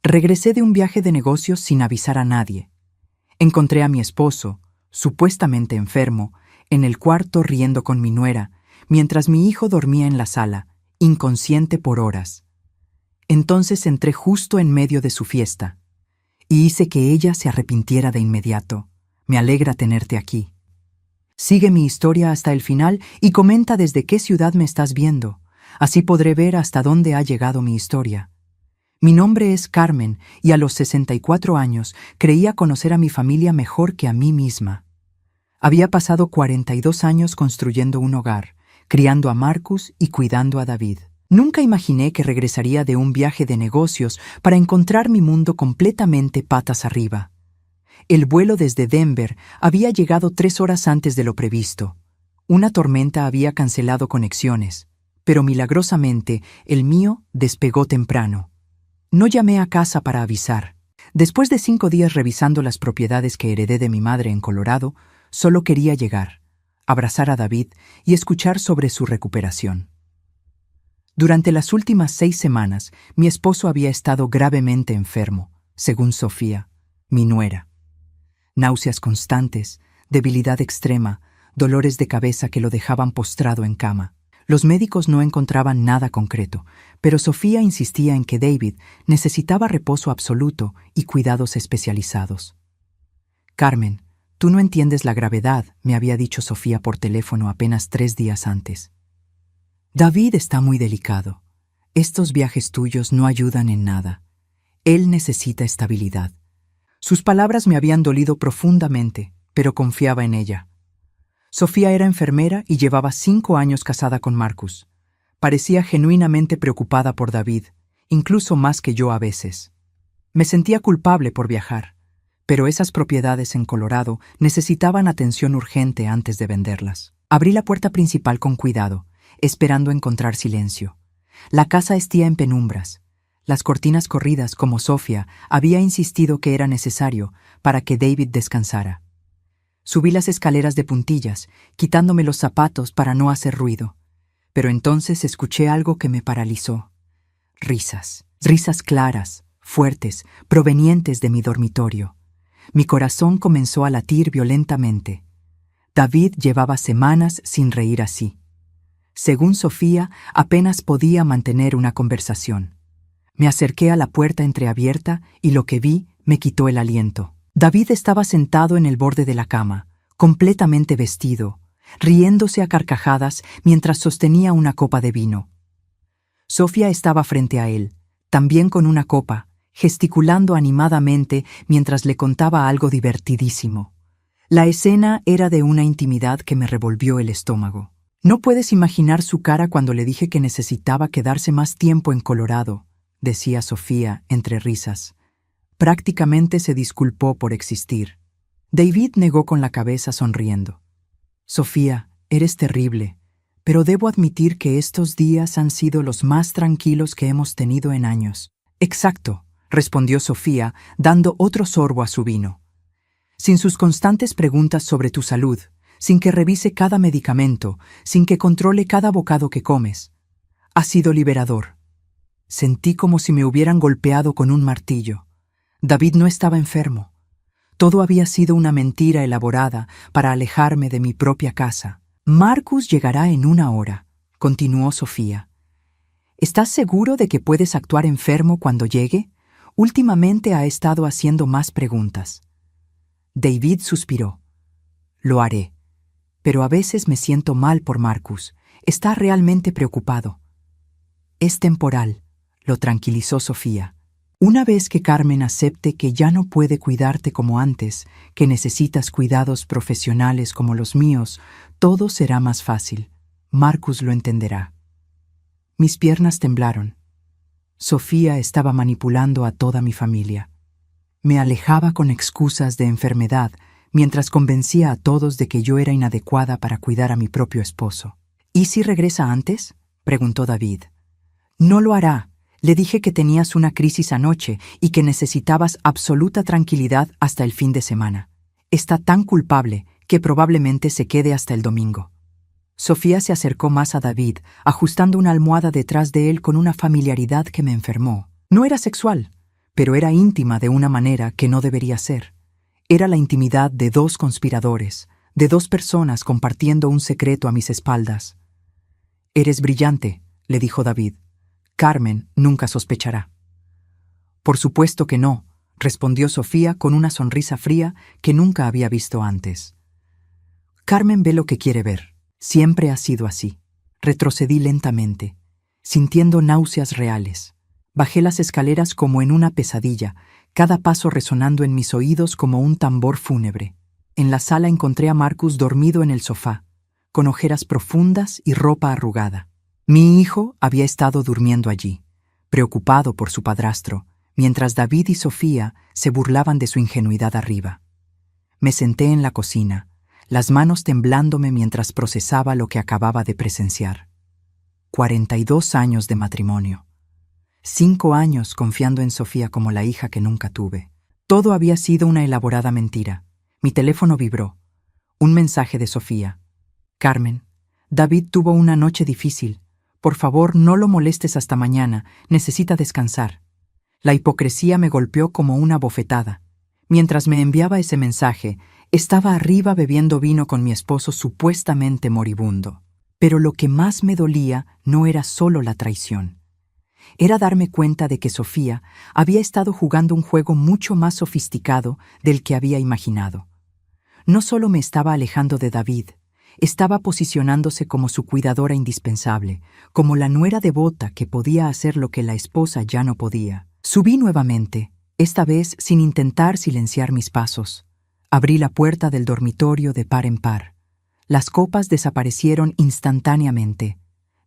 Regresé de un viaje de negocios sin avisar a nadie. Encontré a mi esposo, supuestamente enfermo, en el cuarto riendo con mi nuera, mientras mi hijo dormía en la sala, inconsciente por horas. Entonces entré justo en medio de su fiesta, y hice que ella se arrepintiera de inmediato. Me alegra tenerte aquí. Sigue mi historia hasta el final y comenta desde qué ciudad me estás viendo. Así podré ver hasta dónde ha llegado mi historia. Mi nombre es Carmen y a los 64 años creía conocer a mi familia mejor que a mí misma. Había pasado 42 años construyendo un hogar, criando a Marcus y cuidando a David. Nunca imaginé que regresaría de un viaje de negocios para encontrar mi mundo completamente patas arriba. El vuelo desde Denver había llegado 3 horas antes de lo previsto. Una tormenta había cancelado conexiones, pero milagrosamente el mío despegó temprano. No llamé a casa para avisar. Después de 5 días revisando las propiedades que heredé de mi madre en Colorado, solo quería llegar, abrazar a David y escuchar sobre su recuperación. Durante las últimas 6 semanas, mi esposo había estado gravemente enfermo, según Sofía, mi nuera. Náuseas constantes, debilidad extrema, dolores de cabeza que lo dejaban postrado en cama. Los médicos no encontraban nada concreto, pero Sofía insistía en que David necesitaba reposo absoluto y cuidados especializados. «Carmen, tú no entiendes la gravedad», me había dicho Sofía por teléfono apenas 3 días antes. «David está muy delicado. Estos viajes tuyos no ayudan en nada. Él necesita estabilidad». Sus palabras me habían dolido profundamente, pero confiaba en ella. Sofía era enfermera y llevaba 5 años casada con Marcus. Parecía genuinamente preocupada por David, incluso más que yo a veces. Me sentía culpable por viajar, pero esas propiedades en Colorado necesitaban atención urgente antes de venderlas. Abrí la puerta principal con cuidado, esperando encontrar silencio. La casa estía en penumbras. Las cortinas corridas, como Sofía había insistido que era necesario para que David descansara. Subí las escaleras de puntillas, quitándome los zapatos para no hacer ruido. Pero entonces escuché algo que me paralizó. Risas. Risas claras, fuertes, provenientes de mi dormitorio. Mi corazón comenzó a latir violentamente. David llevaba semanas sin reír así. Según Sofía, apenas podía mantener una conversación. Me acerqué a la puerta entreabierta y lo que vi me quitó el aliento. David estaba sentado en el borde de la cama, completamente vestido, riéndose a carcajadas mientras sostenía una copa de vino. Sofía estaba frente a él, también con una copa, gesticulando animadamente mientras le contaba algo divertidísimo. La escena era de una intimidad que me revolvió el estómago. «No puedes imaginar su cara cuando le dije que necesitaba quedarse más tiempo en Colorado», decía Sofía entre risas. Prácticamente se disculpó por existir. David negó con la cabeza sonriendo. «Sofía, eres terrible, pero debo admitir que estos días han sido los más tranquilos que hemos tenido en años». «Exacto», respondió Sofía, dando otro sorbo a su vino. «Sin sus constantes preguntas sobre tu salud, sin que revise cada medicamento, sin que controle cada bocado que comes. Ha sido liberador». Sentí como si me hubieran golpeado con un martillo. David no estaba enfermo. Todo había sido una mentira elaborada para alejarme de mi propia casa. «Marcus llegará en 1 hora», continuó Sofía. «¿Estás seguro de que puedes actuar enfermo cuando llegue? Últimamente ha estado haciendo más preguntas». David suspiró. «Lo haré. Pero a veces me siento mal por Marcus. Está realmente preocupado». «Es temporal», lo tranquilizó Sofía. «Una vez que Carmen acepte que ya no puede cuidarte como antes, que necesitas cuidados profesionales como los míos, todo será más fácil. Marcus lo entenderá». Mis piernas temblaron. Sofía estaba manipulando a toda mi familia. Me alejaba con excusas de enfermedad, mientras convencía a todos de que yo era inadecuada para cuidar a mi propio esposo. «¿Y si regresa antes?», preguntó David. «No lo hará. Le dije que tenías una crisis anoche y que necesitabas absoluta tranquilidad hasta el fin de semana. Está tan culpable que probablemente se quede hasta el domingo». Sofía se acercó más a David, ajustando una almohada detrás de él con una familiaridad que me enfermó. No era sexual, pero era íntima de una manera que no debería ser. Era la intimidad de dos conspiradores, de dos personas compartiendo un secreto a mis espaldas. «Eres brillante», le dijo David. «Carmen nunca sospechará». «Por supuesto que no», respondió Sofía con una sonrisa fría que nunca había visto antes. «Carmen ve lo que quiere ver. Siempre ha sido así». Retrocedí lentamente, sintiendo náuseas reales. Bajé las escaleras como en una pesadilla, cada paso resonando en mis oídos como un tambor fúnebre. En la sala encontré a Marcus dormido en el sofá, con ojeras profundas y ropa arrugada. Mi hijo había estado durmiendo allí, preocupado por su padrastro, mientras David y Sofía se burlaban de su ingenuidad arriba. Me senté en la cocina, las manos temblándome mientras procesaba lo que acababa de presenciar. 42 años de matrimonio. 5 años confiando en Sofía como la hija que nunca tuve. Todo había sido una elaborada mentira. Mi teléfono vibró. Un mensaje de Sofía. «Carmen, David tuvo una noche difícil. Por favor, no lo molestes hasta mañana. Necesita descansar». La hipocresía me golpeó como una bofetada. Mientras me enviaba ese mensaje, estaba arriba bebiendo vino con mi esposo supuestamente moribundo. Pero lo que más me dolía no era solo la traición. Era darme cuenta de que Sofía había estado jugando un juego mucho más sofisticado del que había imaginado. No solo me estaba alejando de David, estaba posicionándose como su cuidadora indispensable, como la nuera devota que podía hacer lo que la esposa ya no podía. Subí nuevamente, esta vez sin intentar silenciar mis pasos. Abrí la puerta del dormitorio de par en par. Las copas desaparecieron instantáneamente.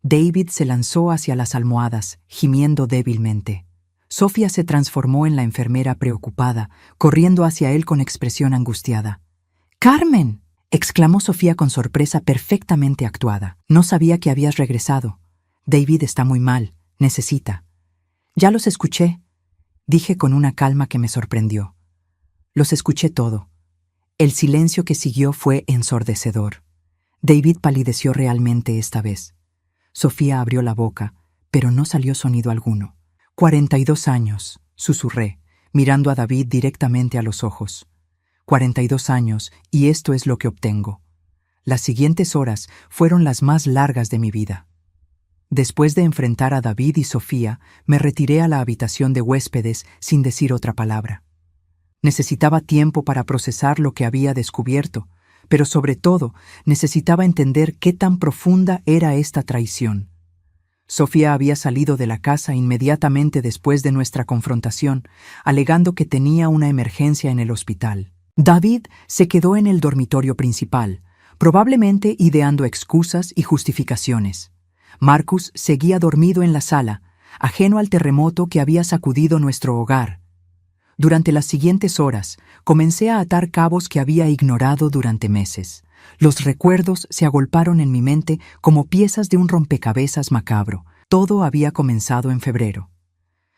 David se lanzó hacia las almohadas, gimiendo débilmente. Sofía se transformó en la enfermera preocupada, corriendo hacia él con expresión angustiada. «¡Carmen!», exclamó Sofía con sorpresa perfectamente actuada. «No sabía que habías regresado. David está muy mal. Necesita». «Ya los escuché», dije con una calma que me sorprendió. Los escuché todo. El silencio que siguió fue ensordecedor. David palideció realmente esta vez. Sofía abrió la boca, pero no salió sonido alguno. 42 años, susurré, mirando a David directamente a los ojos. 42 años, y esto es lo que obtengo. Las siguientes horas fueron las más largas de mi vida. Después de enfrentar a David y Sofía, me retiré a la habitación de huéspedes sin decir otra palabra. Necesitaba tiempo para procesar lo que había descubierto, pero sobre todo necesitaba entender qué tan profunda era esta traición. Sofía había salido de la casa inmediatamente después de nuestra confrontación, alegando que tenía una emergencia en el hospital. David se quedó en el dormitorio principal, probablemente ideando excusas y justificaciones. Marcus seguía dormido en la sala, ajeno al terremoto que había sacudido nuestro hogar. Durante las siguientes horas, comencé a atar cabos que había ignorado durante meses. Los recuerdos se agolparon en mi mente como piezas de un rompecabezas macabro. Todo había comenzado en febrero.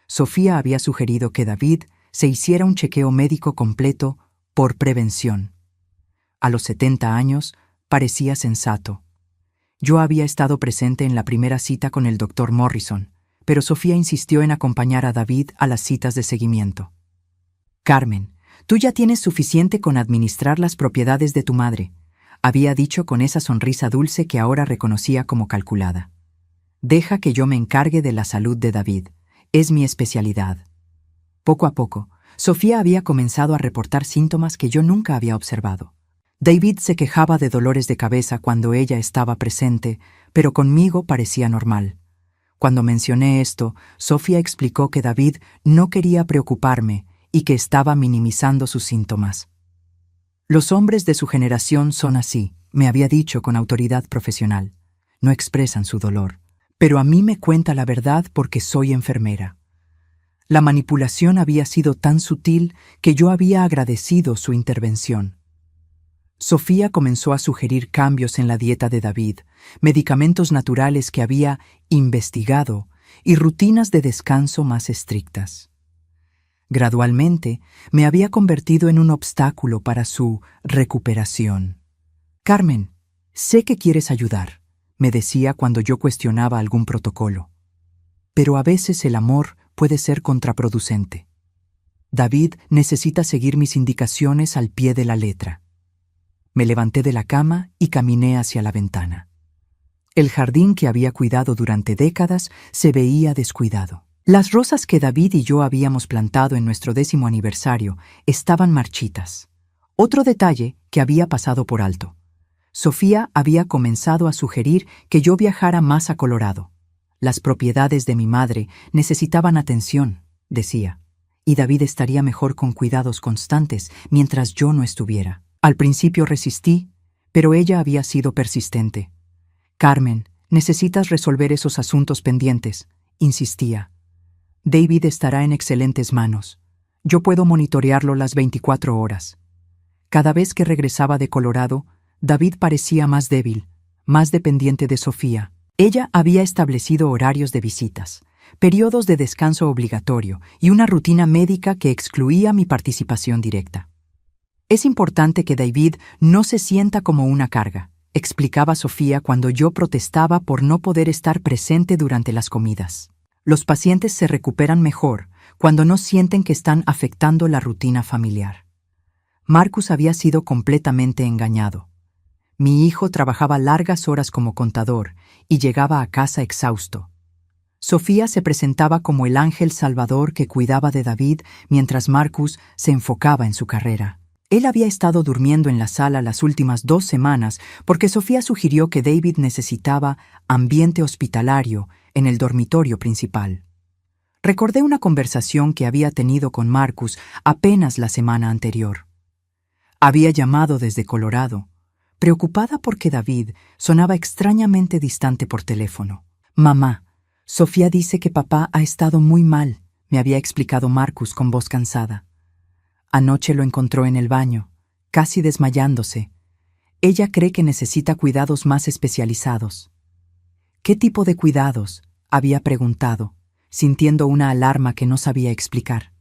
Sofía había sugerido que David se hiciera un chequeo médico completo por prevención. A los 70 años, parecía sensato. Yo había estado presente en la primera cita con el Dr. Morrison, pero Sofía insistió en acompañar a David a las citas de seguimiento. «Carmen, tú ya tienes suficiente con administrar las propiedades de tu madre», había dicho con esa sonrisa dulce que ahora reconocía como calculada. «Deja que yo me encargue de la salud de David. Es mi especialidad». Poco a poco, Sofía había comenzado a reportar síntomas que yo nunca había observado. David se quejaba de dolores de cabeza cuando ella estaba presente, pero conmigo parecía normal. Cuando mencioné esto, Sofía explicó que David no quería preocuparme y que estaba minimizando sus síntomas. «Los hombres de su generación son así», me había dicho con autoridad profesional. «No expresan su dolor. Pero a mí me cuenta la verdad porque soy enfermera». La manipulación había sido tan sutil que yo había agradecido su intervención. Sofía comenzó a sugerir cambios en la dieta de David, medicamentos naturales que había investigado y rutinas de descanso más estrictas. Gradualmente, me había convertido en un obstáculo para su recuperación. «Carmen, sé que quieres ayudar», me decía cuando yo cuestionaba algún protocolo. «Pero a veces el amor puede ser contraproducente. David necesita seguir mis indicaciones al pie de la letra. Me levanté de la cama y caminé hacia la ventana. El jardín que había cuidado durante décadas se veía descuidado. Las rosas que David y yo habíamos plantado en nuestro 10º aniversario estaban marchitas. Otro detalle que había pasado por alto. Sofía había comenzado a sugerir que yo viajara más a Colorado. Las propiedades de mi madre necesitaban atención, decía, y David estaría mejor con cuidados constantes mientras yo no estuviera. Al principio resistí, pero ella había sido persistente. Carmen, necesitas resolver esos asuntos pendientes, insistía. David estará en excelentes manos. Yo puedo monitorearlo las 24 horas. Cada vez que regresaba de Colorado, David parecía más débil, más dependiente de Sofía. Ella había establecido horarios de visitas, periodos de descanso obligatorio y una rutina médica que excluía mi participación directa. Es importante que David no se sienta como una carga, explicaba Sofía cuando yo protestaba por no poder estar presente durante las comidas. Los pacientes se recuperan mejor cuando no sienten que están afectando la rutina familiar. Marcus había sido completamente engañado. Mi hijo trabajaba largas horas como contador y llegaba a casa exhausto. Sofía se presentaba como el ángel salvador que cuidaba de David mientras Marcus se enfocaba en su carrera. Él había estado durmiendo en la sala las últimas 2 semanas porque Sofía sugirió que David necesitaba ambiente hospitalario en el dormitorio principal. Recordé una conversación que había tenido con Marcus apenas la semana anterior. Había llamado desde Colorado, preocupada porque David sonaba extrañamente distante por teléfono. «Mamá, Sofía dice que papá ha estado muy mal», me había explicado Marcus con voz cansada. Anoche lo encontró en el baño, casi desmayándose. Ella cree que necesita cuidados más especializados. «¿Qué tipo de cuidados?», había preguntado, sintiendo una alarma que no sabía explicar.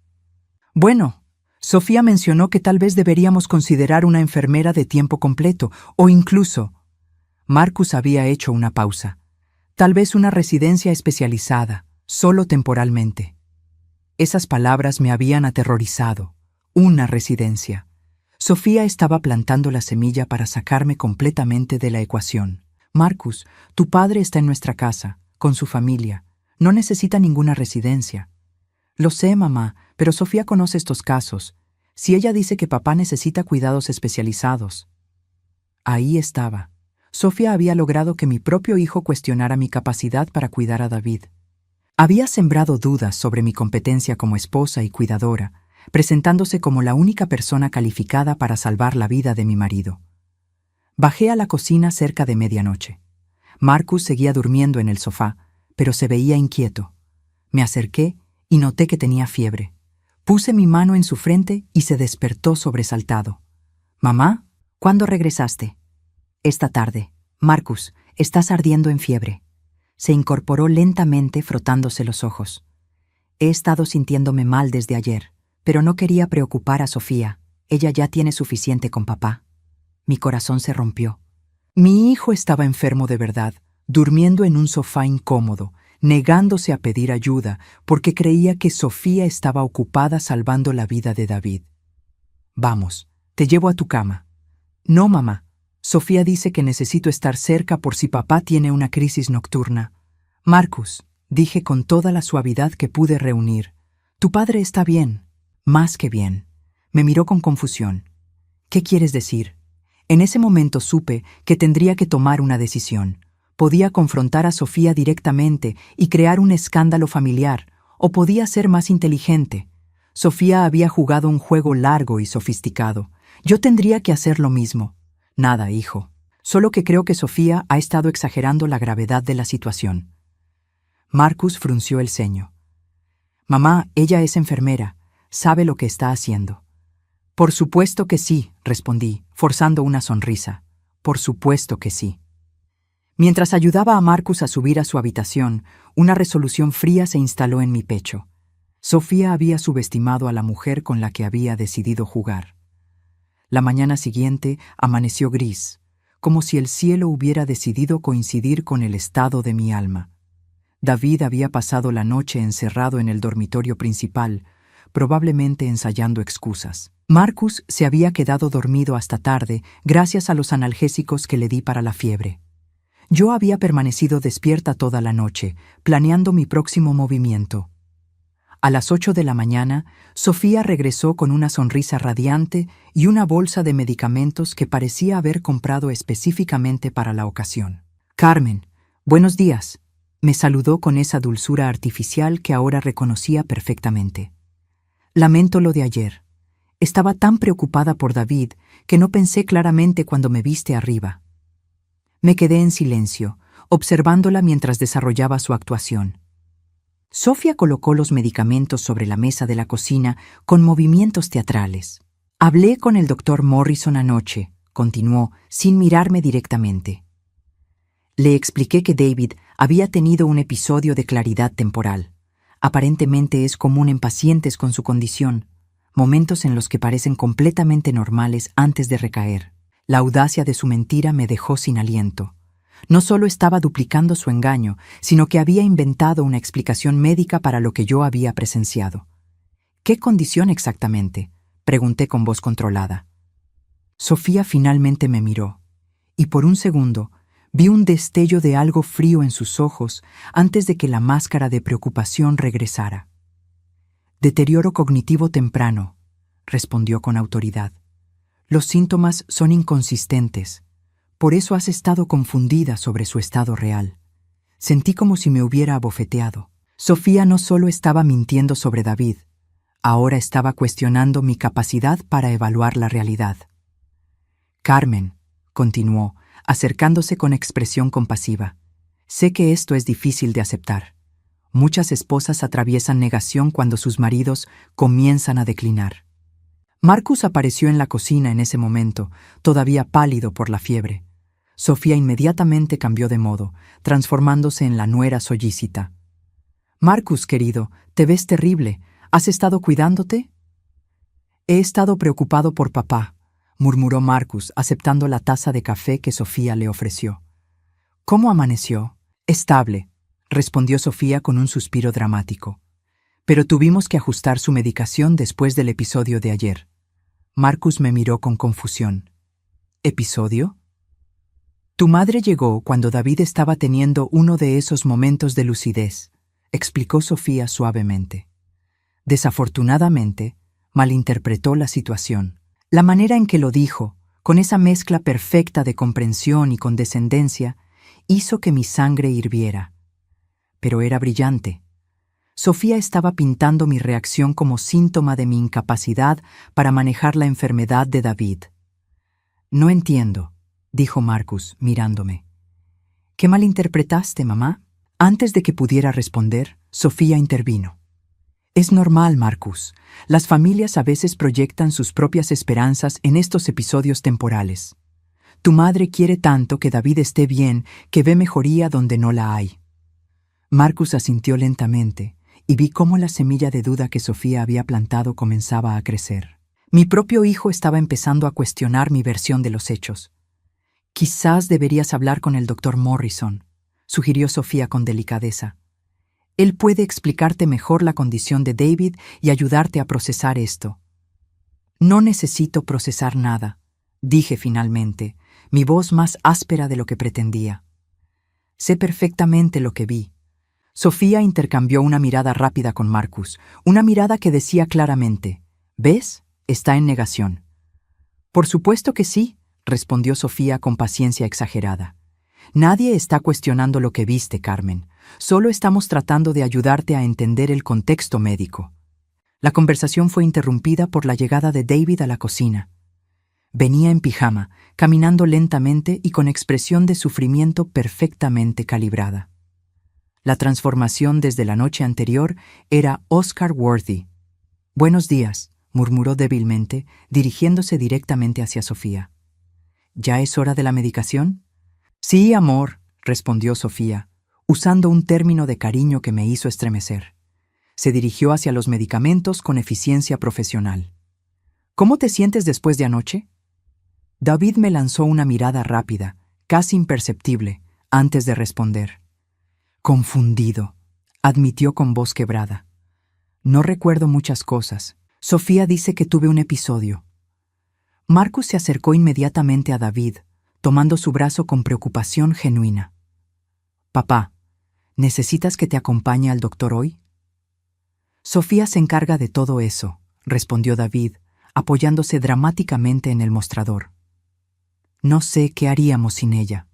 «Bueno, Sofía mencionó que tal vez deberíamos considerar una enfermera de tiempo completo, o incluso...» Marcus había hecho una pausa. «Tal vez una residencia especializada, solo temporalmente». Esas palabras me habían aterrorizado. Una residencia. Sofía estaba plantando la semilla para sacarme completamente de la ecuación. «Marcus, tu padre está en nuestra casa, con su familia. No necesita ninguna residencia». «Lo sé, mamá, pero Sofía conoce estos casos. Si ella dice que papá necesita cuidados especializados». Ahí estaba. Sofía había logrado que mi propio hijo cuestionara mi capacidad para cuidar a David. Había sembrado dudas sobre mi competencia como esposa y cuidadora, presentándose como la única persona calificada para salvar la vida de mi marido. Bajé a la cocina cerca de medianoche. Marcus seguía durmiendo en el sofá, pero se veía inquieto. Me acerqué y noté que tenía fiebre. Puse mi mano en su frente y se despertó sobresaltado. «Mamá, ¿cuándo regresaste?» «Esta tarde. Marcus, estás ardiendo en fiebre». Se incorporó lentamente frotándose los ojos. «He estado sintiéndome mal desde ayer, pero no quería preocupar a Sofía. Ella ya tiene suficiente con papá». Mi corazón se rompió. Mi hijo estaba enfermo de verdad, durmiendo en un sofá incómodo, negándose a pedir ayuda porque creía que Sofía estaba ocupada salvando la vida de David. «Vamos, te llevo a tu cama». «No, mamá. Sofía dice que necesito estar cerca por si papá tiene una crisis nocturna». «Marcus», dije con toda la suavidad que pude reunir, «tu padre está bien». «Más que bien». Me miró con confusión. «¿Qué quieres decir?» En ese momento supe que tendría que tomar una decisión. Podía confrontar a Sofía directamente y crear un escándalo familiar, o podía ser más inteligente. Sofía había jugado un juego largo y sofisticado. Yo tendría que hacer lo mismo. «Nada, hijo. Solo que creo que Sofía ha estado exagerando la gravedad de la situación». Marcus frunció el ceño. «Mamá, ella es enfermera. Sabe lo que está haciendo». «Por supuesto que sí», respondí, forzando una sonrisa. «Por supuesto que sí». Mientras ayudaba a Marcus a subir a su habitación, una resolución fría se instaló en mi pecho. Sofía había subestimado a la mujer con la que había decidido jugar. La mañana siguiente amaneció gris, como si el cielo hubiera decidido coincidir con el estado de mi alma. David había pasado la noche encerrado en el dormitorio principal, probablemente ensayando excusas. Marcus se había quedado dormido hasta tarde gracias a los analgésicos que le di para la fiebre. Yo había permanecido despierta toda la noche, planeando mi próximo movimiento. A las 8 de la mañana, Sofía regresó con una sonrisa radiante y una bolsa de medicamentos que parecía haber comprado específicamente para la ocasión. «Carmen, buenos días», me saludó con esa dulzura artificial que ahora reconocía perfectamente. «Lamento lo de ayer. Estaba tan preocupada por David que no pensé claramente cuando me viste arriba». Me quedé en silencio, observándola mientras desarrollaba su actuación. Sofía colocó los medicamentos sobre la mesa de la cocina con movimientos teatrales. «Hablé con el doctor Morrison anoche», continuó, sin mirarme directamente. Le expliqué que David había tenido un episodio de claridad temporal. Aparentemente es común en pacientes con su condición, momentos en los que parecen completamente normales antes de recaer. La audacia de su mentira me dejó sin aliento. No solo estaba duplicando su engaño, sino que había inventado una explicación médica para lo que yo había presenciado. «¿Qué condición exactamente?», pregunté con voz controlada. Sofía finalmente me miró, y por un segundo vi un destello de algo frío en sus ojos antes de que la máscara de preocupación regresara. «Deterioro cognitivo temprano», respondió con autoridad. «Los síntomas son inconsistentes. Por eso has estado confundida sobre su estado real». Sentí como si me hubiera abofeteado. Sofía no solo estaba mintiendo sobre David, ahora estaba cuestionando mi capacidad para evaluar la realidad. «Carmen», continuó, acercándose con expresión compasiva, «sé que esto es difícil de aceptar. Muchas esposas atraviesan negación cuando sus maridos comienzan a declinar». Marcus apareció en la cocina en ese momento, todavía pálido por la fiebre. Sofía inmediatamente cambió de modo, transformándose en la nuera solícita. «Marcus, querido, te ves terrible. ¿Has estado cuidándote?» «He estado preocupado por papá», murmuró Marcus, aceptando la taza de café que Sofía le ofreció. «¿Cómo amaneció?» «Estable», respondió Sofía con un suspiro dramático. «Pero tuvimos que ajustar su medicación después del episodio de ayer». Marcus me miró con confusión. «¿Episodio?» «Tu madre llegó cuando David estaba teniendo uno de esos momentos de lucidez», explicó Sofía suavemente. Desafortunadamente, malinterpretó la situación. La manera en que lo dijo, con esa mezcla perfecta de comprensión y condescendencia, hizo que mi sangre hirviera. Pero era brillante. Sofía estaba pintando mi reacción como síntoma de mi incapacidad para manejar la enfermedad de David. «No entiendo», dijo Marcus, mirándome. «¿Qué malinterpretaste, mamá?» Antes de que pudiera responder, Sofía intervino. «Es normal, Marcus. Las familias a veces proyectan sus propias esperanzas en estos episodios temporales. Tu madre quiere tanto que David esté bien que ve mejoría donde no la hay». Marcus asintió lentamente, y vi cómo la semilla de duda que Sofía había plantado comenzaba a crecer. Mi propio hijo estaba empezando a cuestionar mi versión de los hechos. «Quizás deberías hablar con el doctor Morrison», sugirió Sofía con delicadeza. «Él puede explicarte mejor la condición de David y ayudarte a procesar esto». «No necesito procesar nada», dije finalmente, mi voz más áspera de lo que pretendía. «Sé perfectamente lo que vi». Sofía intercambió una mirada rápida con Marcus, una mirada que decía claramente, «¿Ves? Está en negación». «Por supuesto que sí», respondió Sofía con paciencia exagerada. «Nadie está cuestionando lo que viste, Carmen. Solo estamos tratando de ayudarte a entender el contexto médico». La conversación fue interrumpida por la llegada de David a la cocina. Venía en pijama, caminando lentamente y con expresión de sufrimiento perfectamente calibrada. La transformación desde la noche anterior era Oscar Worthy. «Buenos días», murmuró débilmente, dirigiéndose directamente hacia Sofía. «¿Ya es hora de la medicación?» «Sí, amor», respondió Sofía, usando un término de cariño que me hizo estremecer. Se dirigió hacia los medicamentos con eficiencia profesional. «¿Cómo te sientes después de anoche?» David me lanzó una mirada rápida, casi imperceptible, antes de responder. «Confundido», admitió con voz quebrada. No recuerdo muchas cosas. Sofía dice que tuve un episodio. Marcus se acercó inmediatamente a David, tomando su brazo con preocupación genuina. Papá, ¿necesitas que te acompañe al doctor hoy? Sofía se encarga de todo eso, respondió David, apoyándose dramáticamente en el mostrador. No sé qué haríamos sin ella.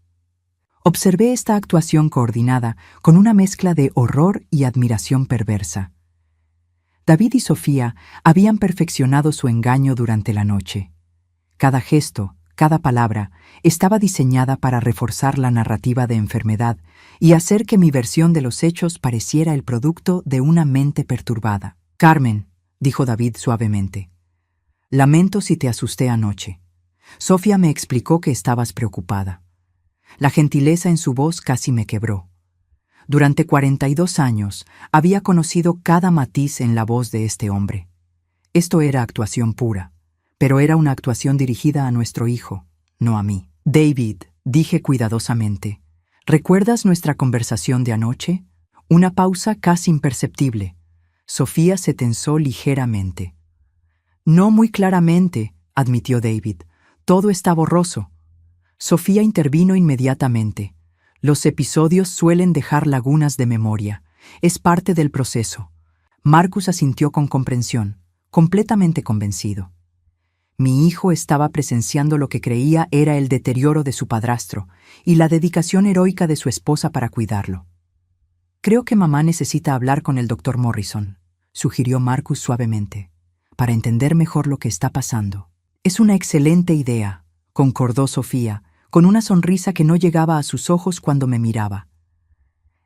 Observé esta actuación coordinada con una mezcla de horror y admiración perversa. David y Sofía habían perfeccionado su engaño durante la noche. Cada gesto, cada palabra, estaba diseñada para reforzar la narrativa de enfermedad y hacer que mi versión de los hechos pareciera el producto de una mente perturbada. Carmen, dijo David suavemente, lamento si te asusté anoche. Sofía me explicó que estabas preocupada. La gentileza en su voz casi me quebró. Durante 42 años había conocido cada matiz en la voz de este hombre. Esto era actuación pura, pero era una actuación dirigida a nuestro hijo, no a mí. David, dije cuidadosamente, ¿recuerdas nuestra conversación de anoche? Una pausa casi imperceptible. Sofía se tensó ligeramente. No muy claramente, admitió David. Todo está borroso. Sofía intervino inmediatamente. Los episodios suelen dejar lagunas de memoria. Es parte del proceso. Marcus asintió con comprensión, completamente convencido. Mi hijo estaba presenciando lo que creía era el deterioro de su padrastro y la dedicación heroica de su esposa para cuidarlo. Creo que mamá necesita hablar con el doctor Morrison, sugirió Marcus suavemente, para entender mejor lo que está pasando. Es una excelente idea, concordó Sofía, con una sonrisa que no llegaba a sus ojos cuando me miraba.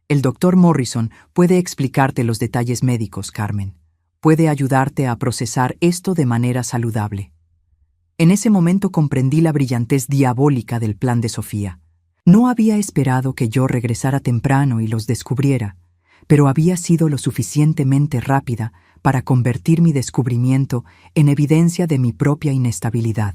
El doctor Morrison puede explicarte los detalles médicos, Carmen. Puede ayudarte a procesar esto de manera saludable. En ese momento comprendí la brillantez diabólica del plan de Sofía. No había esperado que yo regresara temprano y los descubriera, pero había sido lo suficientemente rápida para convertir mi descubrimiento en evidencia de mi propia inestabilidad.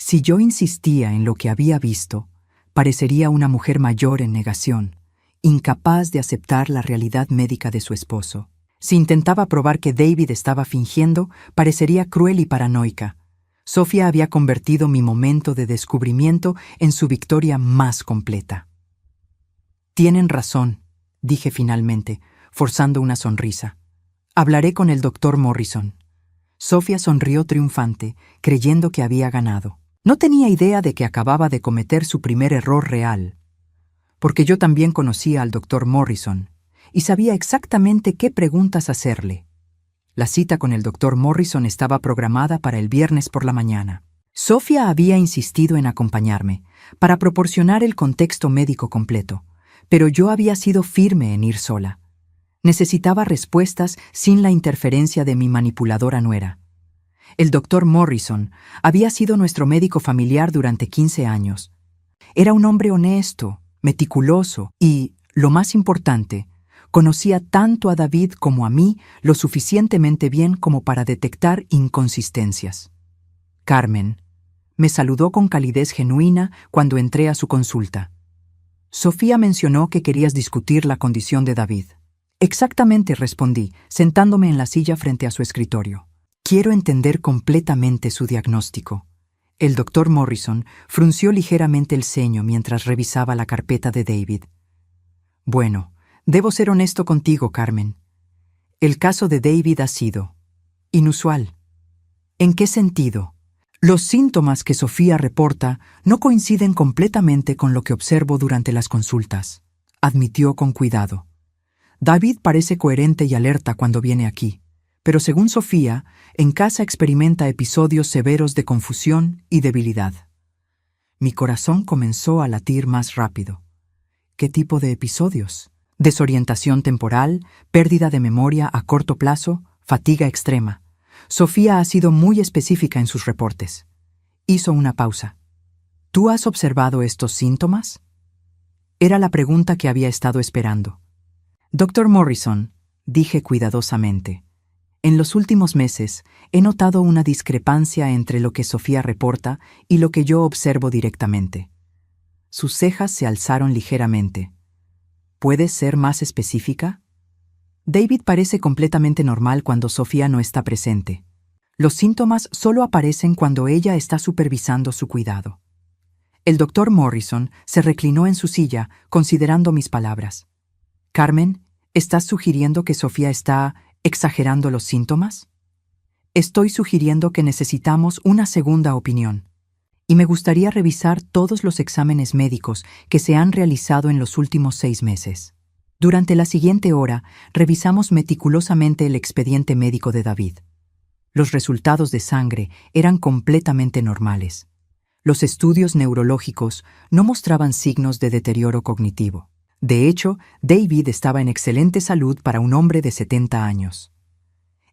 Si yo insistía en lo que había visto, parecería una mujer mayor en negación, incapaz de aceptar la realidad médica de su esposo. Si intentaba probar que David estaba fingiendo, parecería cruel y paranoica. Sofía había convertido mi momento de descubrimiento en su victoria más completa. Tienen razón, dije finalmente, forzando una sonrisa. Hablaré con el doctor Morrison. Sofía sonrió triunfante, creyendo que había ganado. No tenía idea de que acababa de cometer su primer error real, porque yo también conocía al doctor Morrison y sabía exactamente qué preguntas hacerle. La cita con el doctor Morrison estaba programada para el viernes por la mañana. Sofía había insistido en acompañarme para proporcionar el contexto médico completo, pero yo había sido firme en ir sola. Necesitaba respuestas sin la interferencia de mi manipuladora nuera. El doctor Morrison había sido nuestro médico familiar durante 15 años. Era un hombre honesto, meticuloso y, lo más importante, conocía tanto a David como a mí lo suficientemente bien como para detectar inconsistencias. Carmen me saludó con calidez genuina cuando entré a su consulta. Sofía mencionó que querías discutir la condición de David. Exactamente, respondí, sentándome en la silla frente a su escritorio. Quiero entender completamente su diagnóstico. El doctor Morrison frunció ligeramente el ceño mientras revisaba la carpeta de David. Bueno, debo ser honesto contigo, Carmen. El caso de David ha sido inusual. ¿En qué sentido? Los síntomas que Sofía reporta no coinciden completamente con lo que observo durante las consultas, admitió con cuidado. David parece coherente y alerta cuando viene aquí, pero según Sofía, en casa experimenta episodios severos de confusión y debilidad. Mi corazón comenzó a latir más rápido. ¿Qué tipo de episodios? Desorientación temporal, pérdida de memoria a corto plazo, fatiga extrema. Sofía ha sido muy específica en sus reportes. Hizo una pausa. ¿Tú has observado estos síntomas? Era la pregunta que había estado esperando. Doctor Morrison, dije cuidadosamente, en los últimos meses he notado una discrepancia entre lo que Sofía reporta y lo que yo observo directamente. Sus cejas se alzaron ligeramente. ¿Puedes ser más específica? David parece completamente normal cuando Sofía no está presente. Los síntomas solo aparecen cuando ella está supervisando su cuidado. El doctor Morrison se reclinó en su silla, considerando mis palabras. Carmen, ¿estás sugiriendo que Sofía está exagerando los síntomas? Estoy sugiriendo que necesitamos una segunda opinión. Y me gustaría revisar todos los exámenes médicos que se han realizado en los últimos 6 meses. Durante la siguiente hora, revisamos meticulosamente el expediente médico de David. Los resultados de sangre eran completamente normales. Los estudios neurológicos no mostraban signos de deterioro cognitivo. De hecho, David estaba en excelente salud para un hombre de 70 años.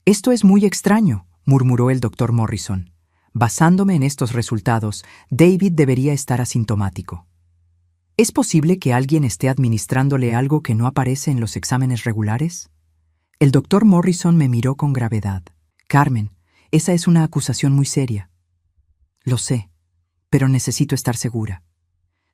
«Esto es muy extraño», murmuró el doctor Morrison. «Basándome en estos resultados, David debería estar asintomático. ¿Es posible que alguien esté administrándole algo que no aparece en los exámenes regulares?» El doctor Morrison me miró con gravedad. «Carmen, esa es una acusación muy seria». «Lo sé, pero necesito estar segura».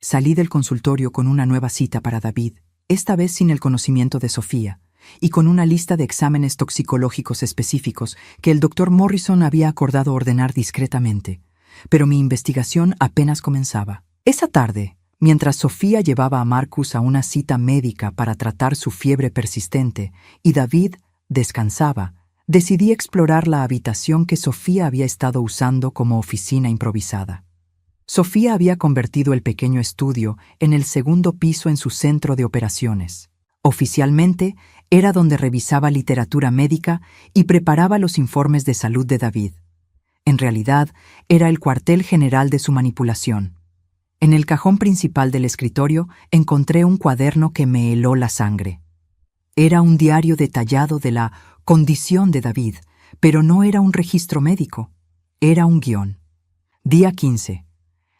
Salí del consultorio con una nueva cita para David, esta vez sin el conocimiento de Sofía, y con una lista de exámenes toxicológicos específicos que el doctor Morrison había acordado ordenar discretamente. Pero mi investigación apenas comenzaba. Esa tarde, mientras Sofía llevaba a Marcus a una cita médica para tratar su fiebre persistente y David descansaba, decidí explorar la habitación que Sofía había estado usando como oficina improvisada. Sofía había convertido el pequeño estudio en el segundo piso en su centro de operaciones. Oficialmente, era donde revisaba literatura médica y preparaba los informes de salud de David. En realidad, era el cuartel general de su manipulación. En el cajón principal del escritorio encontré un cuaderno que me heló la sangre. Era un diario detallado de la condición de David, pero no era un registro médico. Era un guión. Día 15.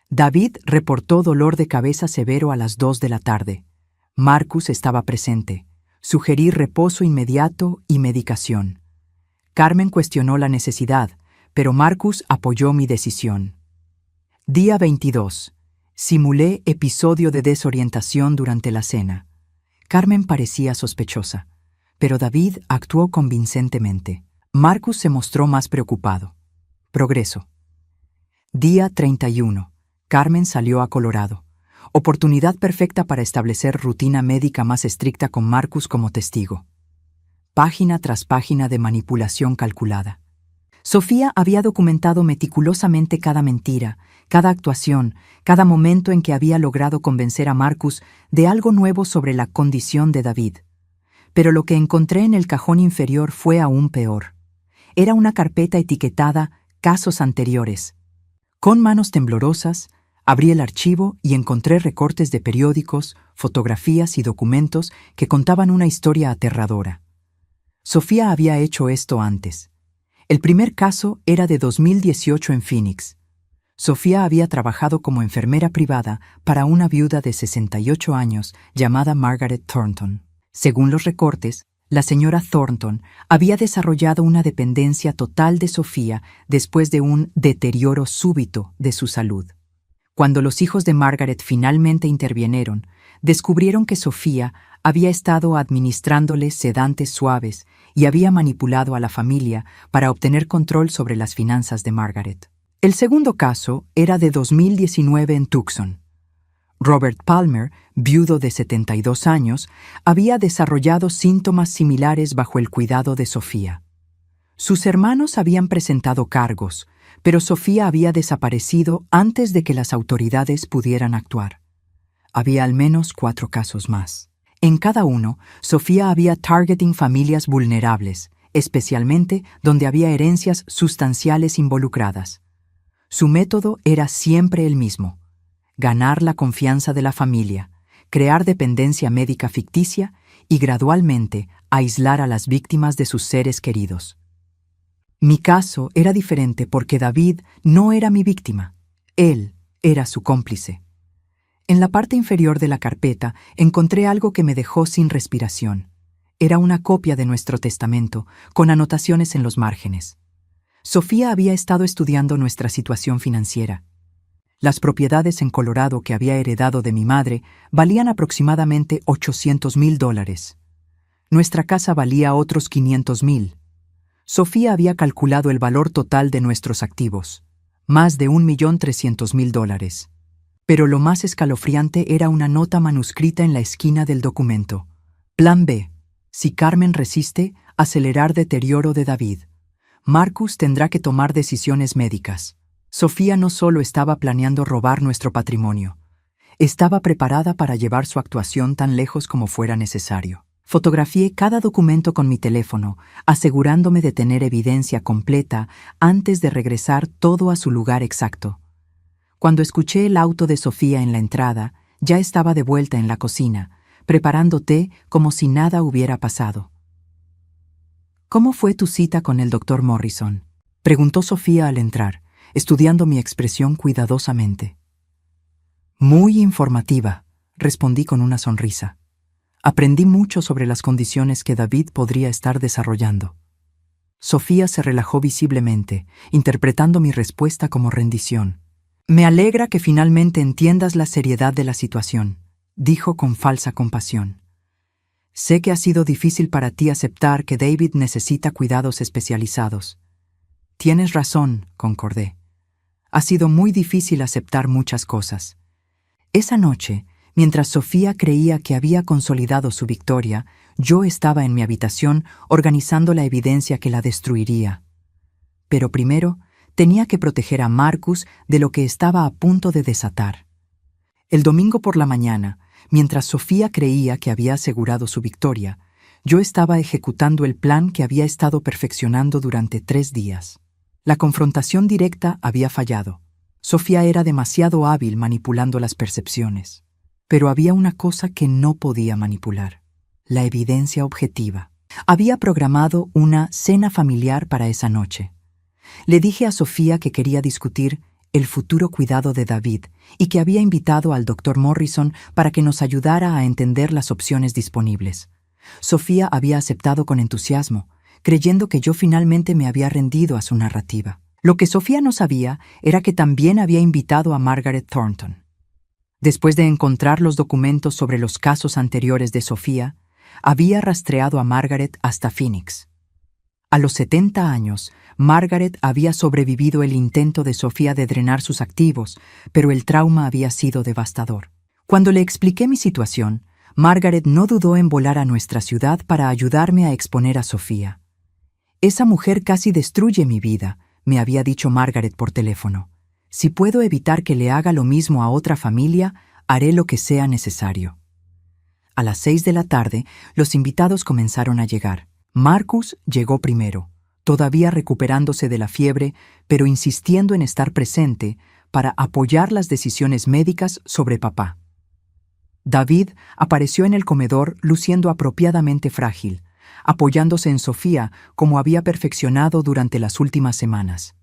David reportó dolor de cabeza severo a las 2 de la tarde. Marcus estaba presente. Sugerí reposo inmediato y medicación. Carmen cuestionó la necesidad, pero Marcus apoyó mi decisión. Día 22. Simulé episodio de desorientación durante la cena. Carmen parecía sospechosa, pero David actuó convincentemente. Marcus se mostró más preocupado. Progreso. Día 31. Carmen salió a Colorado. Oportunidad perfecta para establecer rutina médica más estricta con Marcus como testigo. Página tras página de manipulación calculada. Sofía había documentado meticulosamente cada mentira, cada actuación, cada momento en que había logrado convencer a Marcus de algo nuevo sobre la condición de David. Pero lo que encontré en el cajón inferior fue aún peor. Era una carpeta etiquetada «Casos anteriores». Con manos temblorosas, abrí el archivo y encontré recortes de periódicos, fotografías y documentos que contaban una historia aterradora. Sofía había hecho esto antes. El primer caso era de 2018 en Phoenix. Sofía había trabajado como enfermera privada para una viuda de 68 años llamada Margaret Thornton. Según los recortes, la señora Thornton había desarrollado una dependencia total de Sofía después de un deterioro súbito de su salud. Cuando los hijos de Margaret finalmente intervinieron, descubrieron que Sofía había estado administrándole sedantes suaves y había manipulado a la familia para obtener control sobre las finanzas de Margaret. El segundo caso era de 2019 en Tucson. Robert Palmer, viudo de 72 años, había desarrollado síntomas similares bajo el cuidado de Sofía. Sus hermanos habían presentado cargos, pero Sofía había desaparecido antes de que las autoridades pudieran actuar. Había al menos 4 casos más. En cada uno, Sofía había targeting familias vulnerables, especialmente donde había herencias sustanciales involucradas. Su método era siempre el mismo: ganar la confianza de la familia, crear dependencia médica ficticia y gradualmente aislar a las víctimas de sus seres queridos. Mi caso era diferente porque David no era mi víctima, él era su cómplice. En la parte inferior de la carpeta encontré algo que me dejó sin respiración. Era una copia de nuestro testamento, con anotaciones en los márgenes. Sofía había estado estudiando nuestra situación financiera. Las propiedades en Colorado que había heredado de mi madre valían aproximadamente $800,000. Nuestra casa valía otros 500,000. Sofía había calculado el valor total de nuestros activos, más de $1,300,000. Pero lo más escalofriante era una nota manuscrita en la esquina del documento. Plan B. Si Carmen resiste, acelerar deterioro de David. Marcus tendrá que tomar decisiones médicas. Sofía no solo estaba planeando robar nuestro patrimonio, estaba preparada para llevar su actuación tan lejos como fuera necesario. Fotografié cada documento con mi teléfono, asegurándome de tener evidencia completa antes de regresar todo a su lugar exacto. Cuando escuché el auto de Sofía en la entrada, ya estaba de vuelta en la cocina, preparando té como si nada hubiera pasado. ¿Cómo fue tu cita con el doctor Morrison?, preguntó Sofía al entrar, estudiando mi expresión cuidadosamente. Muy informativa, respondí con una sonrisa. Aprendí mucho sobre las condiciones que David podría estar desarrollando. Sofía se relajó visiblemente, interpretando mi respuesta como rendición. Me alegra que finalmente entiendas la seriedad de la situación, dijo con falsa compasión. Sé que ha sido difícil para ti aceptar que David necesita cuidados especializados. Tienes razón, concordé. Ha sido muy difícil aceptar muchas cosas. Esa noche, mientras Sofía creía que había consolidado su victoria, yo estaba en mi habitación organizando la evidencia que la destruiría. Pero primero, tenía que proteger a Marcus de lo que estaba a punto de desatar. El domingo por la mañana, mientras Sofía creía que había asegurado su victoria, yo estaba ejecutando el plan que había estado perfeccionando durante 3 días. La confrontación directa había fallado. Sofía era demasiado hábil manipulando las percepciones. Pero había una cosa que no podía manipular: la evidencia objetiva. Había programado una cena familiar para esa noche. Le dije a Sofía que quería discutir el futuro cuidado de David y que había invitado al Dr. Morrison para que nos ayudara a entender las opciones disponibles. Sofía había aceptado con entusiasmo, creyendo que yo finalmente me había rendido a su narrativa. Lo que Sofía no sabía era que también había invitado a Margaret Thornton. Después de encontrar los documentos sobre los casos anteriores de Sofía, había rastreado a Margaret hasta Phoenix. A los 70 años, Margaret había sobrevivido el intento de Sofía de drenar sus activos, pero el trauma había sido devastador. Cuando le expliqué mi situación, Margaret no dudó en volar a nuestra ciudad para ayudarme a exponer a Sofía. Esa mujer casi destruye mi vida, me había dicho Margaret por teléfono. Si puedo evitar que le haga lo mismo a otra familia, haré lo que sea necesario. A las 6 de la tarde, los invitados comenzaron a llegar. Marcus llegó primero, todavía recuperándose de la fiebre, pero insistiendo en estar presente para apoyar las decisiones médicas sobre papá. David apareció en el comedor luciendo apropiadamente frágil, apoyándose en Sofía como había perfeccionado durante las últimas semanas.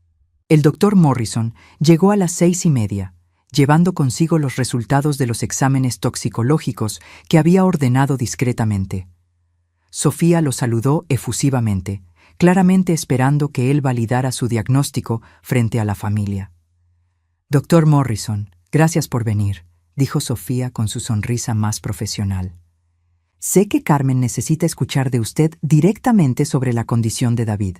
El doctor Morrison llegó a las 6:30, llevando consigo los resultados de los exámenes toxicológicos que había ordenado discretamente. Sofía lo saludó efusivamente, claramente esperando que él validara su diagnóstico frente a la familia. Doctor Morrison, gracias por venir, dijo Sofía con su sonrisa más profesional. Sé que Carmen necesita escuchar de usted directamente sobre la condición de David.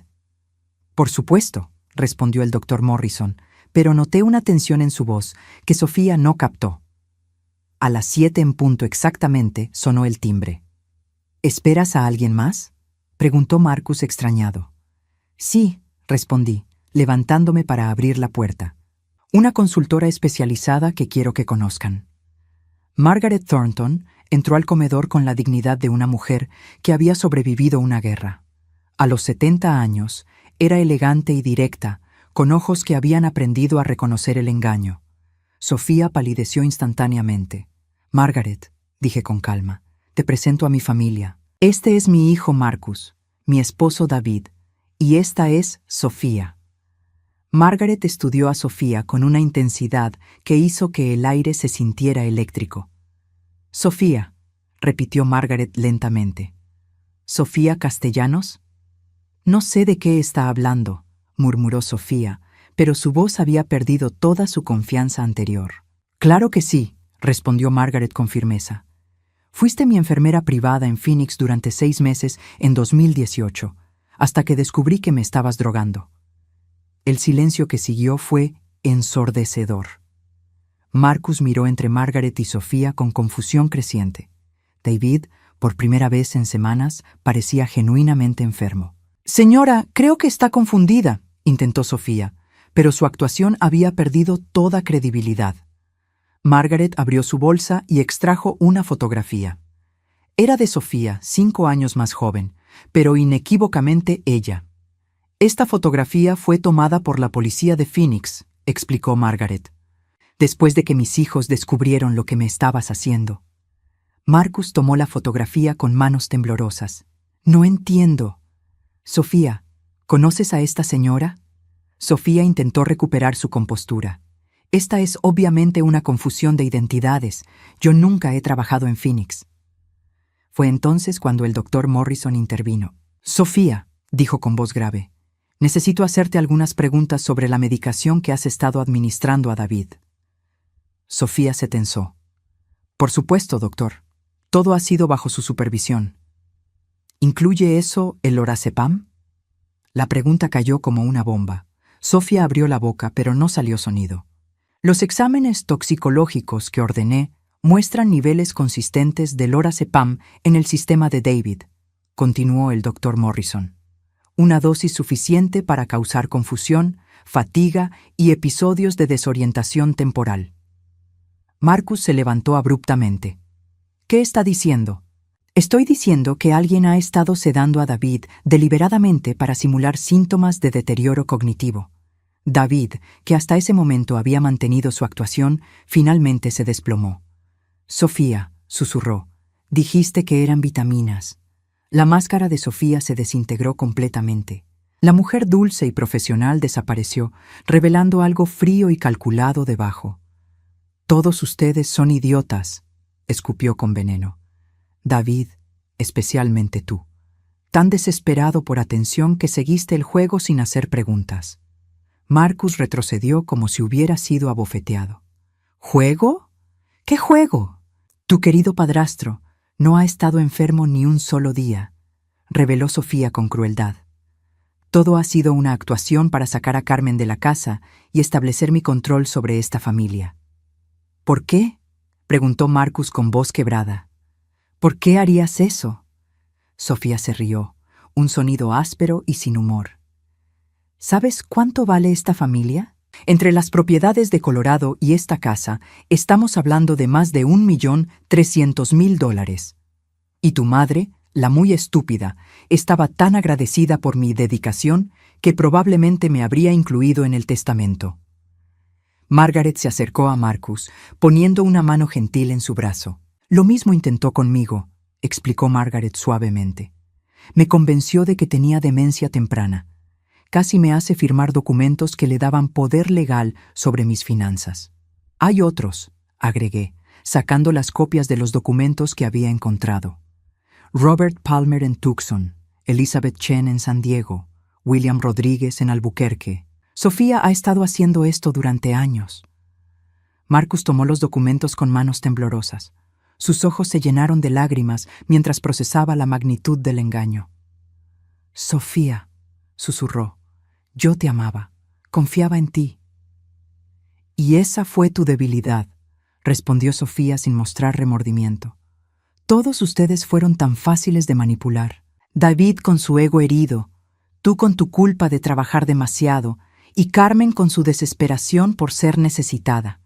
Por supuesto, respondió el doctor Morrison, pero noté una tensión en su voz que Sofía no captó. A las 7 en punto exactamente sonó el timbre. ¿Esperas a alguien más?, preguntó Marcus extrañado. Sí, respondí, levantándome para abrir la puerta. Una consultora especializada que quiero que conozcan. Margaret Thornton entró al comedor con la dignidad de una mujer que había sobrevivido una guerra. A los 70 años, era elegante y directa, con ojos que habían aprendido a reconocer el engaño. Sofía palideció instantáneamente. Margaret, dije con calma, te presento a mi familia. Este es mi hijo Marcus, mi esposo David, y esta es Sofía. Margaret estudió a Sofía con una intensidad que hizo que el aire se sintiera eléctrico. Sofía, repitió Margaret lentamente. ¿Sofía Castellanos? No sé de qué está hablando, murmuró Sofía, pero su voz había perdido toda su confianza anterior. Claro que sí, respondió Margaret con firmeza. Fuiste mi enfermera privada en Phoenix durante 6 meses en 2018, hasta que descubrí que me estabas drogando. El silencio que siguió fue ensordecedor. Marcus miró entre Margaret y Sofía con confusión creciente. David, por primera vez en semanas, parecía genuinamente enfermo. «Señora, creo que está confundida», intentó Sofía, pero su actuación había perdido toda credibilidad. Margaret abrió su bolsa y extrajo una fotografía. Era de Sofía, 5 años más joven, pero inequívocamente ella. «Esta fotografía fue tomada por la policía de Phoenix», explicó Margaret, «después de que mis hijos descubrieron lo que me estabas haciendo». Marcus tomó la fotografía con manos temblorosas. «No entiendo». «Sofía, ¿conoces a esta señora?» Sofía intentó recuperar su compostura. «Esta es obviamente una confusión de identidades. Yo nunca he trabajado en Phoenix». Fue entonces cuando el doctor Morrison intervino. «Sofía», dijo con voz grave, «necesito hacerte algunas preguntas sobre la medicación que has estado administrando a David». Sofía se tensó. «Por supuesto, doctor. Todo ha sido bajo su supervisión». «¿Incluye eso el lorazepam?» La pregunta cayó como una bomba. Sofía abrió la boca, pero no salió sonido. «Los exámenes toxicológicos que ordené muestran niveles consistentes de lorazepam en el sistema de David», continuó el doctor Morrison. «Una dosis suficiente para causar confusión, fatiga y episodios de desorientación temporal». Marcus se levantó abruptamente. «¿Qué está diciendo?» «Estoy diciendo que alguien ha estado sedando a David deliberadamente para simular síntomas de deterioro cognitivo. David, que hasta ese momento había mantenido su actuación, finalmente se desplomó». «Sofía», susurró, «dijiste que eran vitaminas». La máscara de Sofía se desintegró completamente. La mujer dulce y profesional desapareció, revelando algo frío y calculado debajo. «Todos ustedes son idiotas», escupió con veneno. «David, especialmente tú. Tan desesperado por atención que seguiste el juego sin hacer preguntas». Marcus retrocedió como si hubiera sido abofeteado. «¿Juego? ¿Qué juego? Tu querido padrastro no ha estado enfermo ni un solo día», reveló Sofía con crueldad. «Todo ha sido una actuación para sacar a Carmen de la casa y establecer mi control sobre esta familia». «¿Por qué?», preguntó Marcus con voz quebrada. «¿Por qué harías eso?». Sofía se rió, un sonido áspero y sin humor. «¿Sabes cuánto vale esta familia? Entre las propiedades de Colorado y esta casa, estamos hablando de más de $1.300.000. Y tu madre, la muy estúpida, estaba tan agradecida por mi dedicación que probablemente me habría incluido en el testamento». Margaret se acercó a Marcus, poniendo una mano gentil en su brazo. «Lo mismo intentó conmigo», explicó Margaret suavemente. «Me convenció de que tenía demencia temprana. Casi me hace firmar documentos que le daban poder legal sobre mis finanzas. Hay otros», agregué, sacando las copias de los documentos que había encontrado. «Robert Palmer en Tucson, Elizabeth Chen en San Diego, William Rodríguez en Albuquerque. Sofía ha estado haciendo esto durante años». Marcus tomó los documentos con manos temblorosas. Sus ojos se llenaron de lágrimas mientras procesaba la magnitud del engaño. «Sofía», susurró, «yo te amaba, confiaba en ti». «Y esa fue tu debilidad», respondió Sofía sin mostrar remordimiento. «Todos ustedes fueron tan fáciles de manipular. David con su ego herido, tú con tu culpa de trabajar demasiado y Carmen con su desesperación por ser necesitada».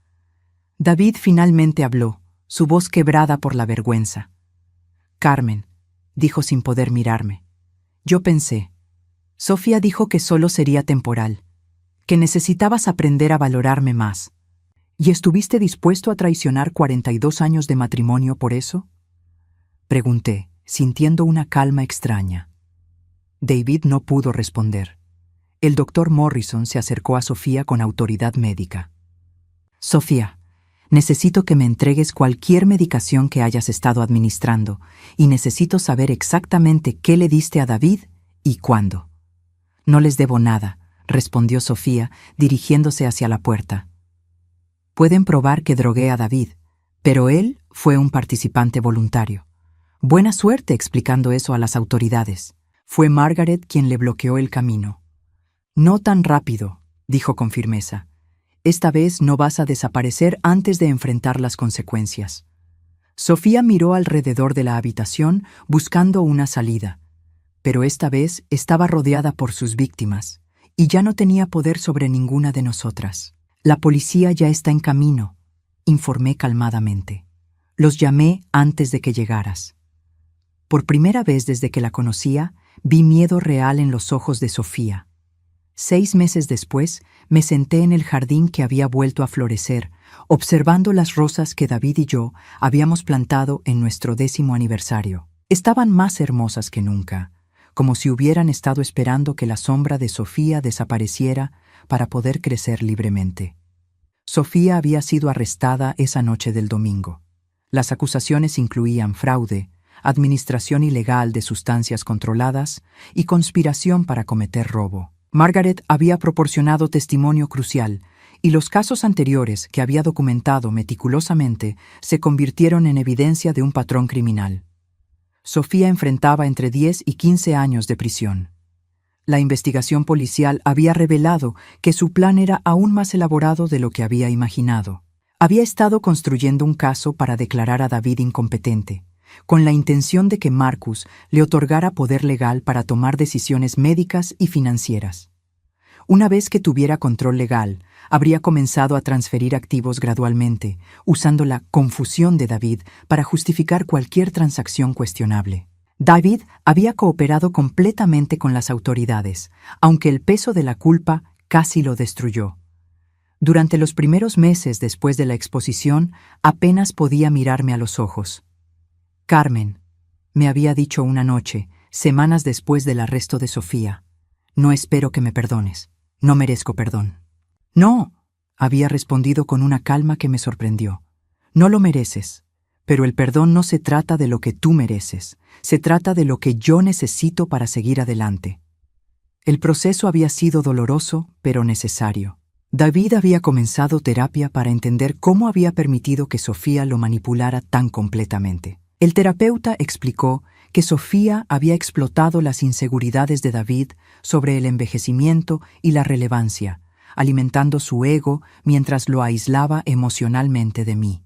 David finalmente habló, su voz quebrada por la vergüenza. «Carmen», dijo sin poder mirarme. «Yo pensé. Sofía dijo que solo sería temporal, que necesitabas aprender a valorarme más. ¿Y estuviste dispuesto a traicionar 42 años de matrimonio por eso?», pregunté, sintiendo una calma extraña. David no pudo responder. El doctor Morrison se acercó a Sofía con autoridad médica. «Sofía, necesito que me entregues cualquier medicación que hayas estado administrando y necesito saber exactamente qué le diste a David y cuándo». «No les debo nada», respondió Sofía, dirigiéndose hacia la puerta. «Pueden probar que drogué a David, Pero él fue un participante voluntario. Buena suerte explicando eso a las autoridades. Fue Margaret quien le bloqueó el camino. No tan rápido, dijo con firmeza. Esta vez no vas a desaparecer antes de enfrentar las consecuencias. Sofía miró alrededor de la habitación buscando una salida, pero esta vez estaba rodeada por sus víctimas y ya no tenía poder sobre ninguna de nosotras. La policía ya está en camino, informé calmadamente. Los llamé antes de que llegaras. Por primera vez desde que la conocía, vi miedo real en los ojos de Sofía. 6 meses después, me senté en el jardín que había vuelto a florecer, observando las rosas que David y yo habíamos plantado en nuestro 10º aniversario. Estaban más hermosas que nunca, como si hubieran estado esperando que la sombra de Sofía desapareciera para poder crecer libremente. Sofía había sido arrestada esa noche del domingo. Las acusaciones incluían fraude, administración ilegal de sustancias controladas y conspiración para cometer robo. Margaret había proporcionado testimonio crucial, y los casos anteriores que había documentado meticulosamente se convirtieron en evidencia de un patrón criminal. Sofía enfrentaba entre 10 y 15 años de prisión. La investigación policial había revelado que su plan era aún más elaborado de lo que había imaginado. Había estado construyendo un caso para declarar a David incompetente, con la intención de que Marcus le otorgara poder legal para tomar decisiones médicas y financieras. Una vez que tuviera control legal, habría comenzado a transferir activos gradualmente, usando la confusión de David para justificar cualquier transacción cuestionable. David había cooperado completamente con las autoridades, aunque el peso de la culpa casi lo destruyó. Durante los primeros meses después de la exposición, apenas podía mirarme a los ojos. Carmen, me había dicho una noche, semanas después del arresto de Sofía, no espero que me perdones, no merezco perdón. No, había respondido con una calma que me sorprendió. No lo mereces, pero el perdón no se trata de lo que tú mereces, se trata de lo que yo necesito para seguir adelante. El proceso había sido doloroso, pero necesario. David había comenzado terapia para entender cómo había permitido que Sofía lo manipulara tan completamente. El terapeuta explicó que Sofía había explotado las inseguridades de David sobre el envejecimiento y la relevancia, alimentando su ego mientras lo aislaba emocionalmente de mí.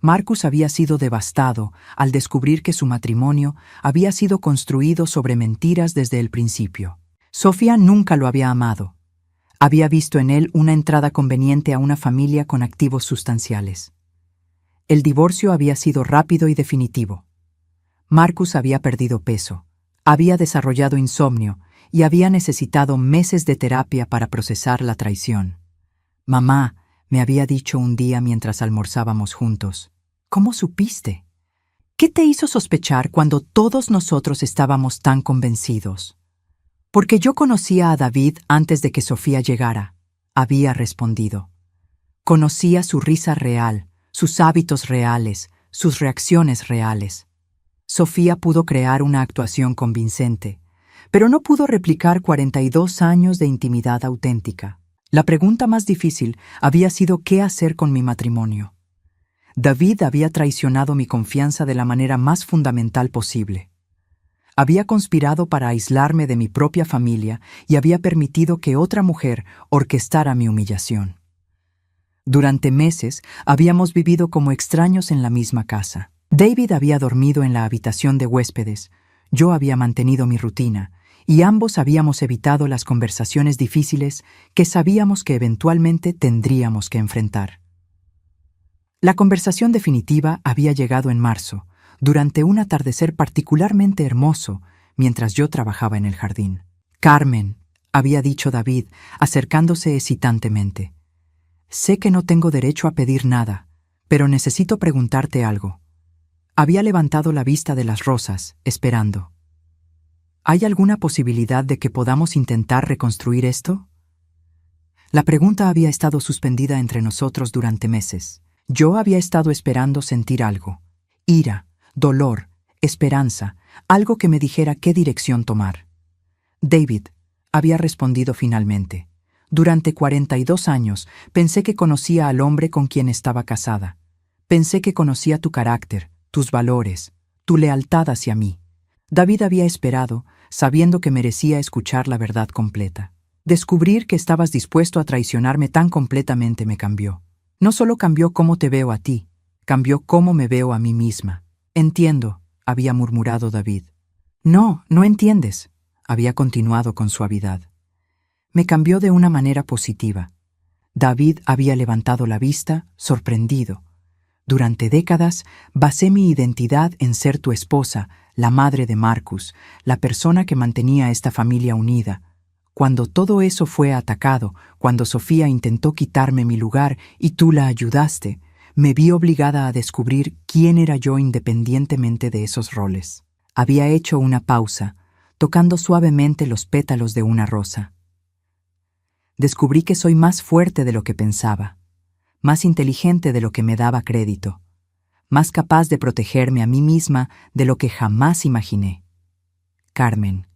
Marcus había sido devastado al descubrir que su matrimonio había sido construido sobre mentiras desde el principio. Sofía nunca lo había amado. Había visto en él una entrada conveniente a una familia con activos sustanciales. El divorcio había sido rápido y definitivo. Marcus había perdido peso, había desarrollado insomnio y había necesitado meses de terapia para procesar la traición. Mamá, me había dicho un día mientras almorzábamos juntos. ¿Cómo supiste? ¿Qué te hizo sospechar cuando todos nosotros estábamos tan convencidos? Porque yo conocía a David antes de que Sofía llegara, había respondido. Conocía su risa real, sus hábitos reales, sus reacciones reales. Sofía pudo crear una actuación convincente, pero no pudo replicar 42 años de intimidad auténtica. La pregunta más difícil había sido qué hacer con mi matrimonio. David había traicionado mi confianza de la manera más fundamental posible. Había conspirado para aislarme de mi propia familia y había permitido que otra mujer orquestara mi humillación. Durante meses habíamos vivido como extraños en la misma casa. David había dormido en la habitación de huéspedes, yo había mantenido mi rutina, y ambos habíamos evitado las conversaciones difíciles que sabíamos que eventualmente tendríamos que enfrentar. La conversación definitiva había llegado en marzo, durante un atardecer particularmente hermoso, mientras yo trabajaba en el jardín. Carmen, había dicho David, acercándose hesitantemente. Sé que no tengo derecho a pedir nada, pero necesito preguntarte algo. Había levantado la vista de las rosas, esperando. ¿Hay alguna posibilidad de que podamos intentar reconstruir esto? La pregunta había estado suspendida entre nosotros durante meses. Yo había estado esperando sentir algo. Ira, dolor, esperanza, algo que me dijera qué dirección tomar. David, había respondido finalmente. Durante 42 años pensé que conocía al hombre con quien estaba casada, Pensé que conocía tu carácter, tus valores, tu lealtad hacia mí. David había esperado, sabiendo que merecía escuchar la verdad completa. Descubrir que estabas dispuesto a traicionarme tan completamente me cambió. No solo cambió cómo te veo a ti, cambió cómo me veo a mí misma. Entiendo, había murmurado David. No, no entiendes, había continuado con suavidad. Me cambió de una manera positiva. David había levantado la vista, sorprendido. Durante décadas basé mi identidad en ser tu esposa, la madre de Marcus, la persona que mantenía a esta familia unida. Cuando todo eso fue atacado, cuando Sofía intentó quitarme mi lugar y tú la ayudaste, me vi obligada a descubrir quién era yo independientemente de esos roles. Había hecho una pausa, tocando suavemente los pétalos de una rosa. Descubrí que soy más fuerte de lo que pensaba, más inteligente de lo que me daba crédito, más capaz de protegerme a mí misma de lo que jamás imaginé. Carmen,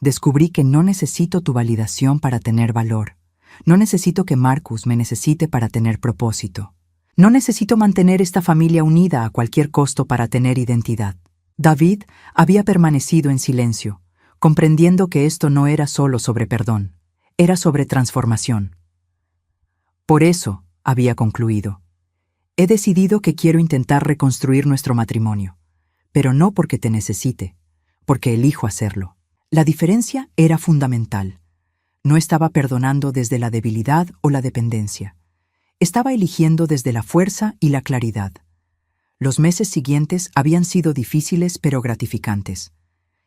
descubrí que no necesito tu validación para tener valor. No necesito que Marcus me necesite para tener propósito. No necesito mantener esta familia unida a cualquier costo para tener identidad. David había permanecido en silencio, comprendiendo que esto no era solo sobre perdón, era sobre transformación. Por eso, había concluido, he decidido que quiero intentar reconstruir nuestro matrimonio, pero no porque te necesite, porque elijo hacerlo. La diferencia era fundamental. No estaba perdonando desde la debilidad o la dependencia. Estaba eligiendo desde la fuerza y la claridad. Los meses siguientes habían sido difíciles pero gratificantes.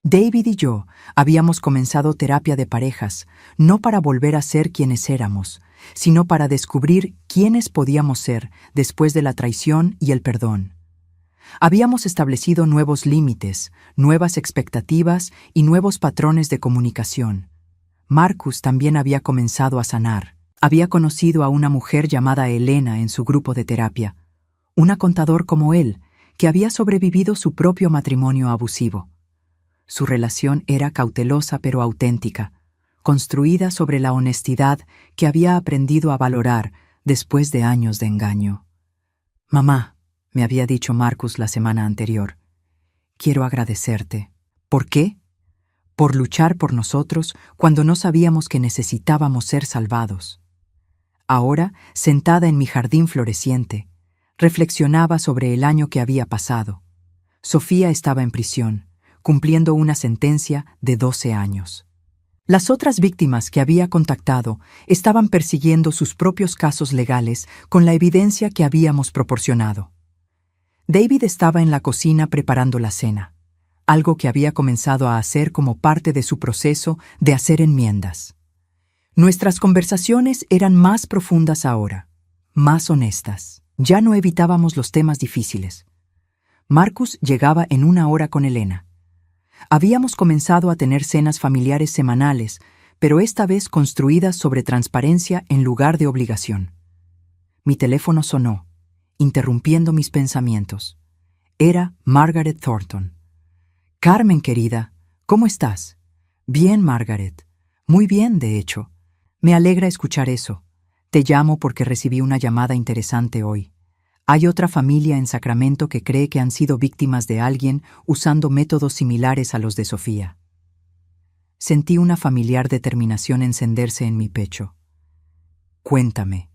David y yo habíamos comenzado terapia de parejas, no para volver a ser quienes éramos, sino para descubrir quiénes podíamos ser después de la traición y el perdón. Habíamos establecido nuevos límites, nuevas expectativas y nuevos patrones de comunicación. Marcus también había comenzado a sanar. Había conocido a una mujer llamada Elena en su grupo de terapia, una contador como él, que había sobrevivido su propio matrimonio abusivo. Su relación era cautelosa pero auténtica, construida sobre la honestidad que había aprendido a valorar después de años de engaño. «Mamá», me había dicho Marcus la semana anterior, «quiero agradecerte». ¿Por qué? Por luchar por nosotros cuando no sabíamos que necesitábamos ser salvados. Ahora, sentada en mi jardín floreciente, reflexionaba sobre el año que había pasado. Sofía estaba en prisión, cumpliendo una sentencia de 12 años. Las otras víctimas que había contactado estaban persiguiendo sus propios casos legales con la evidencia que habíamos proporcionado. David estaba en la cocina preparando la cena, algo que había comenzado a hacer como parte de su proceso de hacer enmiendas. Nuestras conversaciones eran más profundas ahora, más honestas. Ya no evitábamos los temas difíciles. Marcus llegaba en 1 hora con Elena. Habíamos comenzado a tener cenas familiares semanales, pero esta vez construidas sobre transparencia en lugar de obligación. Mi teléfono sonó, interrumpiendo mis pensamientos. Era Margaret Thornton. «Carmen, querida, ¿cómo estás?» «Bien, Margaret. Muy bien, de hecho. Me alegra escuchar eso. Te llamo porque recibí una llamada interesante hoy. Hay otra familia en Sacramento que cree que han sido víctimas de alguien usando métodos similares a los de Sofía». Sentí una familiar determinación encenderse en mi pecho. «Cuéntame».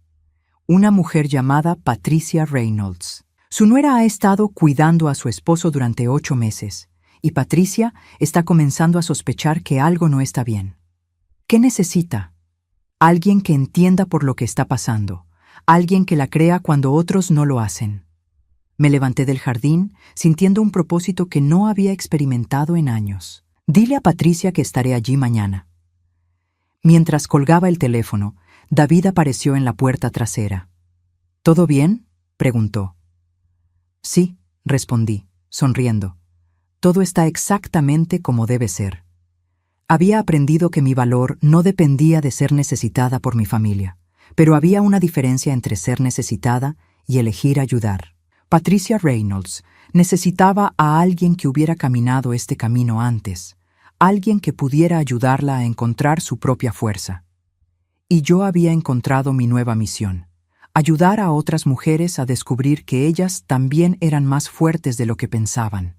«Una mujer llamada Patricia Reynolds. Su nuera ha estado cuidando a su esposo durante 8 meses, y Patricia está comenzando a sospechar que algo no está bien. ¿Qué necesita? Alguien que entienda por lo que está pasando, alguien que la crea cuando otros no lo hacen». Me levanté del jardín, sintiendo un propósito que no había experimentado en años. «Dile a Patricia que estaré allí mañana». Mientras colgaba el teléfono, David apareció en la puerta trasera. «¿Todo bien?», preguntó. «Sí», respondí, sonriendo. «Todo está exactamente como debe ser». Había aprendido que mi valor no dependía de ser necesitada por mi familia, pero había una diferencia entre ser necesitada y elegir ayudar. Patricia Reynolds necesitaba a alguien que hubiera caminado este camino antes, alguien que pudiera ayudarla a encontrar su propia fuerza. Y yo había encontrado mi nueva misión, ayudar a otras mujeres a descubrir que ellas también eran más fuertes de lo que pensaban.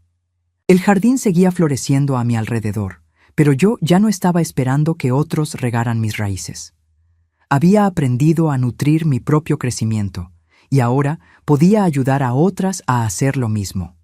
El jardín seguía floreciendo a mi alrededor, pero yo ya no estaba esperando que otros regaran mis raíces. Había aprendido a nutrir mi propio crecimiento, y ahora podía ayudar a otras a hacer lo mismo.